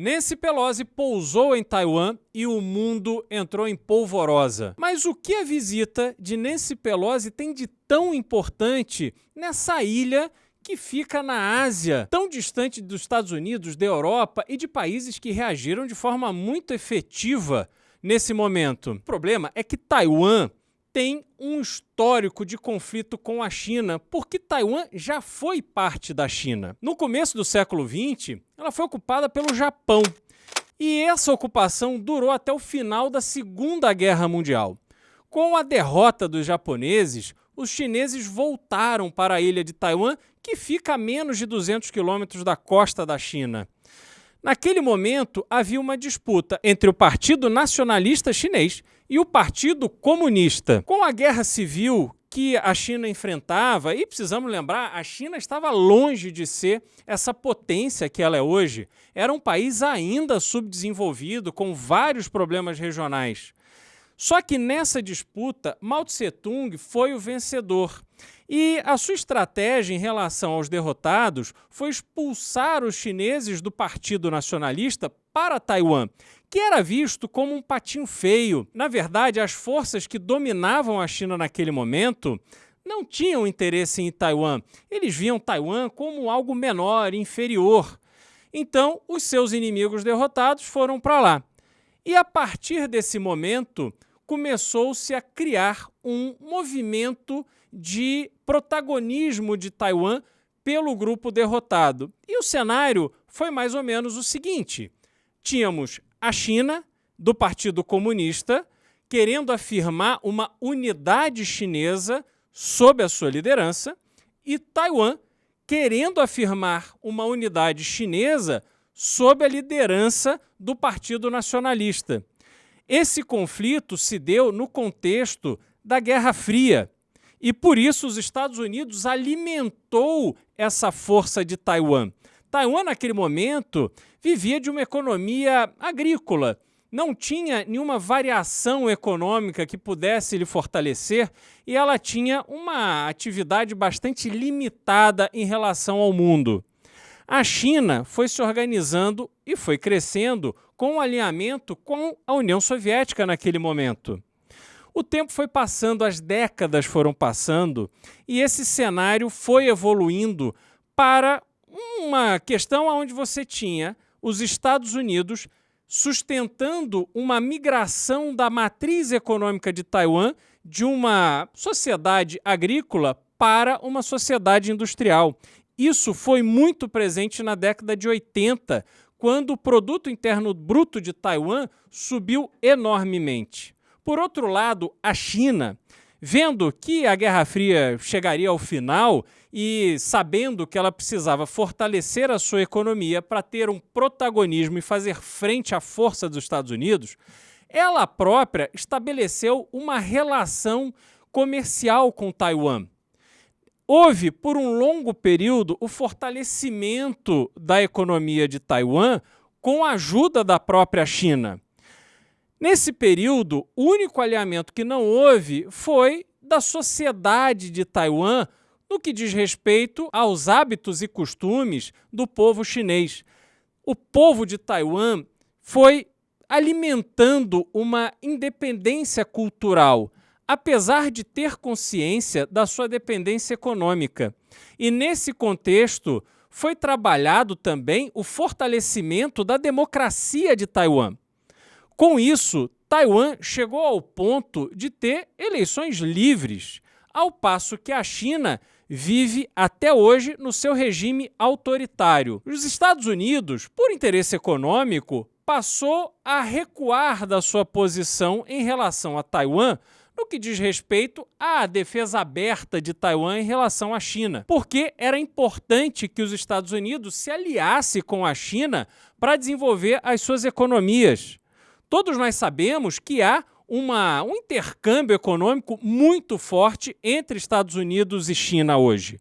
Nancy Pelosi pousou em Taiwan e o mundo entrou em polvorosa. Mas o que a visita de Nancy Pelosi tem de tão importante nessa ilha que fica na Ásia, tão distante dos Estados Unidos, da Europa e de países que reagiram de forma muito efetiva nesse momento? O problema é que Taiwan tem um histórico de conflito com a China, porque Taiwan já foi parte da China. No começo do século XX, ela foi ocupada pelo Japão, e essa ocupação durou até o final da Segunda Guerra Mundial. Com a derrota dos japoneses, os chineses voltaram para a ilha de Taiwan, que fica a menos de 200 quilômetros da costa da China. Naquele momento, havia uma disputa entre o Partido Nacionalista Chinês e o Partido Comunista. Com a guerra civil que a China enfrentava, e precisamos lembrar, a China estava longe de ser essa potência que ela é hoje. Era um país ainda subdesenvolvido, com vários problemas regionais. Só que nessa disputa, Mao Tse-tung foi o vencedor. E a sua estratégia em relação aos derrotados foi expulsar os chineses do Partido Nacionalista para Taiwan, que era visto como um patinho feio. Na verdade, as forças que dominavam a China naquele momento não tinham interesse em Taiwan. Eles viam Taiwan como algo menor, inferior. Então, os seus inimigos derrotados foram para lá. E a partir desse momento, começou-se a criar um movimento de protagonismo de Taiwan pelo grupo derrotado. E o cenário foi mais ou menos o seguinte: tínhamos a China, do Partido Comunista, querendo afirmar uma unidade chinesa sob a sua liderança, e Taiwan querendo afirmar uma unidade chinesa sob a liderança do Partido Nacionalista. Esse conflito se deu no contexto da Guerra Fria, e por isso os Estados Unidos alimentou essa força de Taiwan. Taiwan, naquele momento, vivia de uma economia agrícola, não tinha nenhuma variação econômica que pudesse lhe fortalecer, e ela tinha uma atividade bastante limitada em relação ao mundo. A China foi se organizando e foi crescendo com um alinhamento com a União Soviética naquele momento. O tempo foi passando, as décadas foram passando, e esse cenário foi evoluindo para uma questão onde você tinha os Estados Unidos sustentando uma migração da matriz econômica de Taiwan de uma sociedade agrícola para uma sociedade industrial. Isso foi muito presente na década de 80, quando o Produto Interno Bruto de Taiwan subiu enormemente. Por outro lado, a China, vendo que a Guerra Fria chegaria ao final e sabendo que ela precisava fortalecer a sua economia para ter um protagonismo e fazer frente à força dos Estados Unidos, ela própria estabeleceu uma relação comercial com Taiwan. Houve, por um longo período, o fortalecimento da economia de Taiwan com a ajuda da própria China. Nesse período, o único alinhamento que não houve foi da sociedade de Taiwan no que diz respeito aos hábitos e costumes do povo chinês. O povo de Taiwan foi alimentando uma independência cultural, apesar de ter consciência da sua dependência econômica. E nesse contexto, foi trabalhado também o fortalecimento da democracia de Taiwan. Com isso, Taiwan chegou ao ponto de ter eleições livres, ao passo que a China vive até hoje no seu regime autoritário. Os Estados Unidos, por interesse econômico, passou a recuar da sua posição em relação a Taiwan no que diz respeito à defesa aberta de Taiwan em relação à China, porque era importante que os Estados Unidos se aliassem com a China para desenvolver as suas economias. Todos nós sabemos que há um intercâmbio econômico muito forte entre Estados Unidos e China hoje.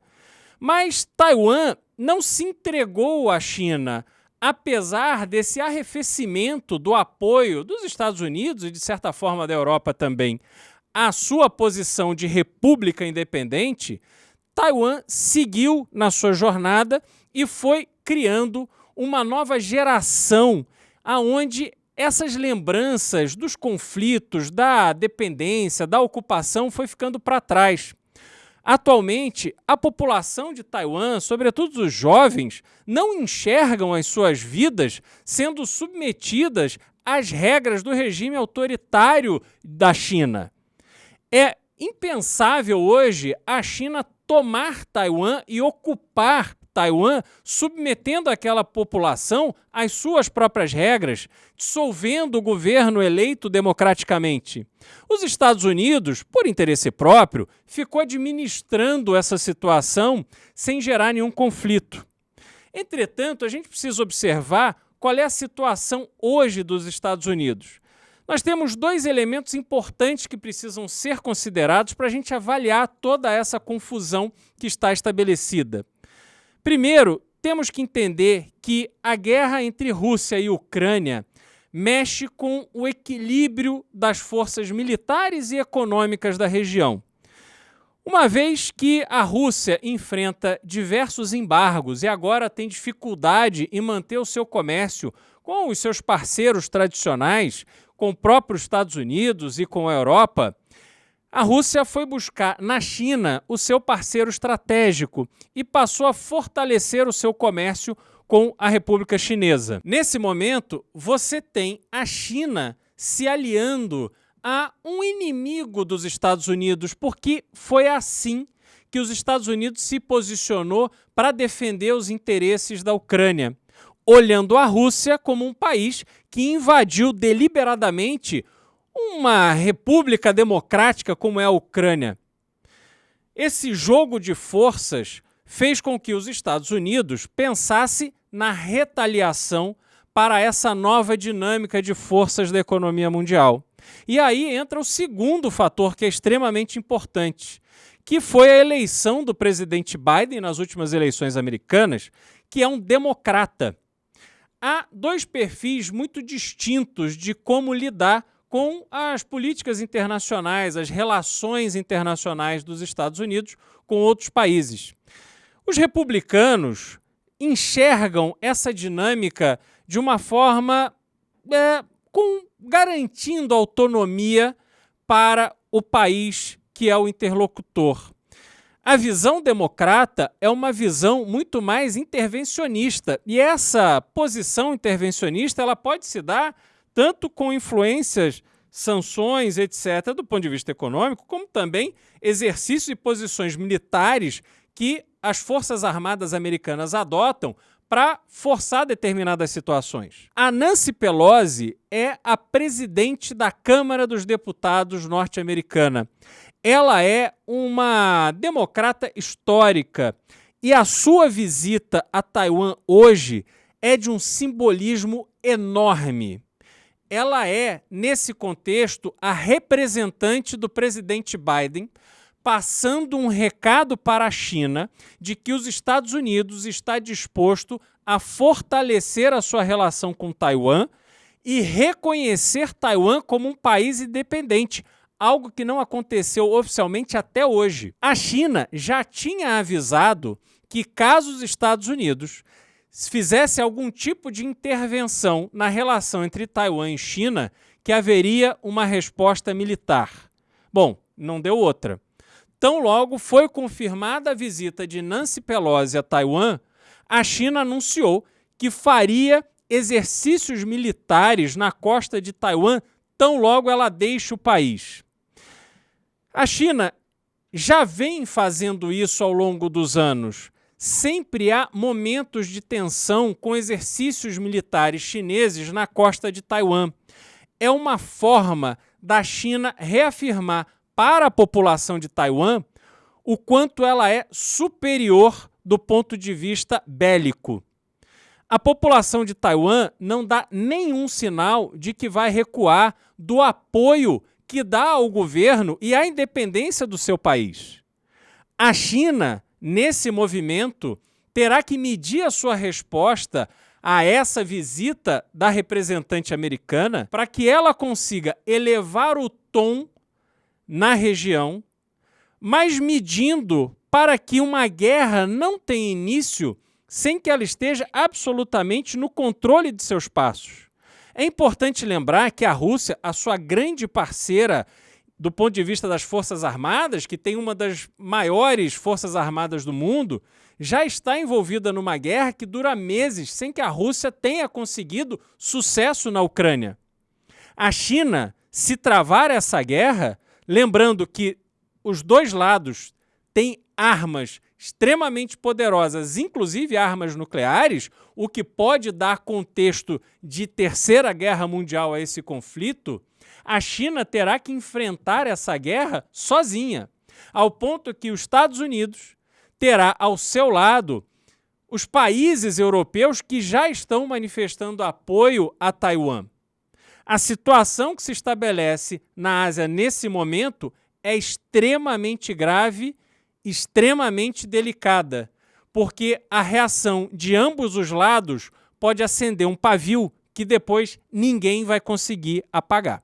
Mas Taiwan não se entregou à China, apesar desse arrefecimento do apoio dos Estados Unidos e, de certa forma, da Europa também, à sua posição de república independente. Taiwan seguiu na sua jornada e foi criando uma nova geração aonde essas lembranças dos conflitos, da dependência, da ocupação foi ficando para trás. Atualmente, a população de Taiwan, sobretudo os jovens, não enxergam as suas vidas sendo submetidas às regras do regime autoritário da China. É impensável hoje a China tomar Taiwan e ocupar Taiwan, submetendo aquela população às suas próprias regras, dissolvendo o governo eleito democraticamente. Os Estados Unidos, por interesse próprio, ficou administrando essa situação sem gerar nenhum conflito. Entretanto, a gente precisa observar qual é a situação hoje dos Estados Unidos. Nós temos dois elementos importantes que precisam ser considerados para a gente avaliar toda essa confusão que está estabelecida. Primeiro, temos que entender que a guerra entre Rússia e Ucrânia mexe com o equilíbrio das forças militares e econômicas da região. Uma vez que a Rússia enfrenta diversos embargos e agora tem dificuldade em manter o seu comércio com os seus parceiros tradicionais, com o próprio Estados Unidos e com a Europa, a Rússia foi buscar na China o seu parceiro estratégico e passou a fortalecer o seu comércio com a República Chinesa. Nesse momento, você tem a China se aliando a um inimigo dos Estados Unidos, porque foi assim que os Estados Unidos se posicionou para defender os interesses da Ucrânia, olhando a Rússia como um país que invadiu deliberadamente uma república democrática como é a Ucrânia. Esse jogo de forças fez com que os Estados Unidos pensasse na retaliação para essa nova dinâmica de forças da economia mundial. E aí entra o segundo fator que é extremamente importante, que foi a eleição do presidente Biden nas últimas eleições americanas, que é um democrata. Há dois perfis muito distintos de como lidar com as políticas internacionais, as relações internacionais dos Estados Unidos com outros países. Os republicanos enxergam essa dinâmica de uma forma garantindo autonomia para o país que é o interlocutor. A visão democrata é uma visão muito mais intervencionista, e essa posição intervencionista ela pode se dar tanto com influências, sanções, etc., do ponto de vista econômico, como também exercícios e posições militares que as Forças Armadas americanas adotam para forçar determinadas situações. A Nancy Pelosi é a presidente da Câmara dos Deputados norte-americana. Ela é uma democrata histórica e a sua visita a Taiwan hoje é de um simbolismo enorme. Ela é, nesse contexto, a representante do presidente Biden, passando um recado para a China de que os Estados Unidos está disposto a fortalecer a sua relação com Taiwan e reconhecer Taiwan como um país independente, algo que não aconteceu oficialmente até hoje. A China já tinha avisado que, caso os Estados Unidos fizesse algum tipo de intervenção na relação entre Taiwan e China, que haveria uma resposta militar. Bom, não deu outra. Tão logo foi confirmada a visita de Nancy Pelosi a Taiwan, a China anunciou que faria exercícios militares na costa de Taiwan tão logo ela deixe o país. A China já vem fazendo isso ao longo dos anos. Sempre há momentos de tensão com exercícios militares chineses na costa de Taiwan. É uma forma da China reafirmar para a população de Taiwan o quanto ela é superior do ponto de vista bélico. A população de Taiwan não dá nenhum sinal de que vai recuar do apoio que dá ao governo e à independência do seu país. A China, nesse movimento, terá que medir a sua resposta a essa visita da representante americana para que ela consiga elevar o tom na região, mas medindo para que uma guerra não tenha início sem que ela esteja absolutamente no controle de seus passos. É importante lembrar que a Rússia, a sua grande parceira do ponto de vista das Forças Armadas, que tem uma das maiores Forças Armadas do mundo, já está envolvida numa guerra que dura meses sem que a Rússia tenha conseguido sucesso na Ucrânia. A China, se travar essa guerra, lembrando que os dois lados têm armas extremamente poderosas, inclusive armas nucleares, o que pode dar contexto de terceira guerra mundial a esse conflito, a China terá que enfrentar essa guerra sozinha, ao ponto que os Estados Unidos terá ao seu lado os países europeus que já estão manifestando apoio a Taiwan. A situação que se estabelece na Ásia nesse momento é extremamente grave, extremamente delicada, porque a reação de ambos os lados pode acender um pavio que depois ninguém vai conseguir apagar.